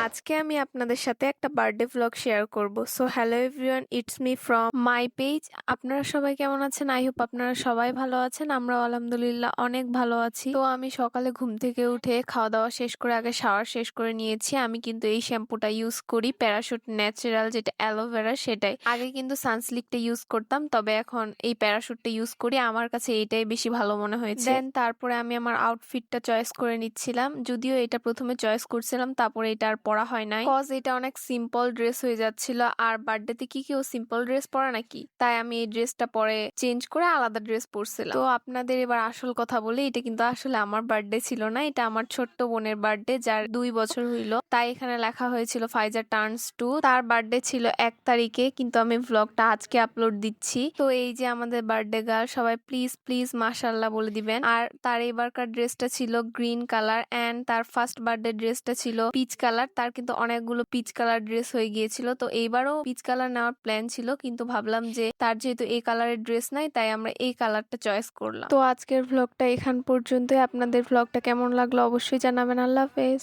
আজকে আমি আপনাদের সাথে একটা বার্থডে ভ্লগ শেয়ার করব। So hello everyone, it's me from my page. আপনারা সবাই কেমন আছেন? আই হোপ আপনারা সবাই ভালো আছেন। আমরা আলহামদুলিল্লাহ অনেক ভালো আছি। তো আমি সকালে ঘুম থেকে উঠে খাওয়া দাওয়া শেষ করে আগে শাওয়ার শেষ করে নিয়েছি। আমি কিন্তু এই শ্যাম্পুটা ইউজ করি, প্যারাশুট ন্যাচারাল, যেটা অ্যালোভেরা সেটাই। আগে কিন্তু সানসিল্কটা ইউজ করতাম, তবে এখন এই প্যারাশুটটা ইউজ করি। আমার কাছে এইটাই বেশি ভালো মনে হয়েছে। দেন তারপরে আমি আমার আউটফিটটা চয়েস করে নিচ্ছিলাম। যদিও এটা প্রথমে চয়েস করছিলাম, তারপরে এটা আর পরা হয় নাই, কজ এটা অনেক সিম্পল ড্রেস হয়ে যাচ্ছিল। আর বার্থডেতে কি কেউ সিম্পল ড্রেস পরে নাকি? তাই আমি এই ড্রেসটা পরে চেঞ্জ করে আলাদা ড্রেস পরছিলাম। তো আপনাদের এবার আসল কথা বলি, এটা কিন্তু আসলে আমার বার্থডে ছিল না, এটা আমার ছোট্ট বোনের বার্থডে, যার 2 বছর হইলো। তাই এখানে লেখা হয়েছিল ফাইজা টার্নস 2। তার বার্থডে ছিল 1 তারিখে, কিন্তু আমি ভ্লগটা আজকে আপলোড দিচ্ছি। তো এই যে আমাদের বার্থডে গার্ল, সবাই প্লিজ প্লিজ মাশাআল্লাহ বলে দিবেন। আর তার এবারকার ড্রেসটা ছিল গ্রিন কালার, এন্ড তার ফার্স্ট বার্থডে ড্রেসটা ছিল পিচ কালার। তার কিন্তু অনেকগুলো পিচ কালার ড্রেস হয়ে গিয়েছিল, তো এইবারও পিচ কালার নেওয়ার প্ল্যান ছিল, কিন্তু ভাবলাম যে তার যেহেতু এই কালারের ড্রেস নাই, তাই আমরা এই কালারটা চয়েস করলাম। তো আজকের ভ্লগটা এখান পর্যন্তই। আপনাদের ভ্লগটা কেমন লাগলো অবশ্যই জানাবেন। আল্লাহ হাফেজ।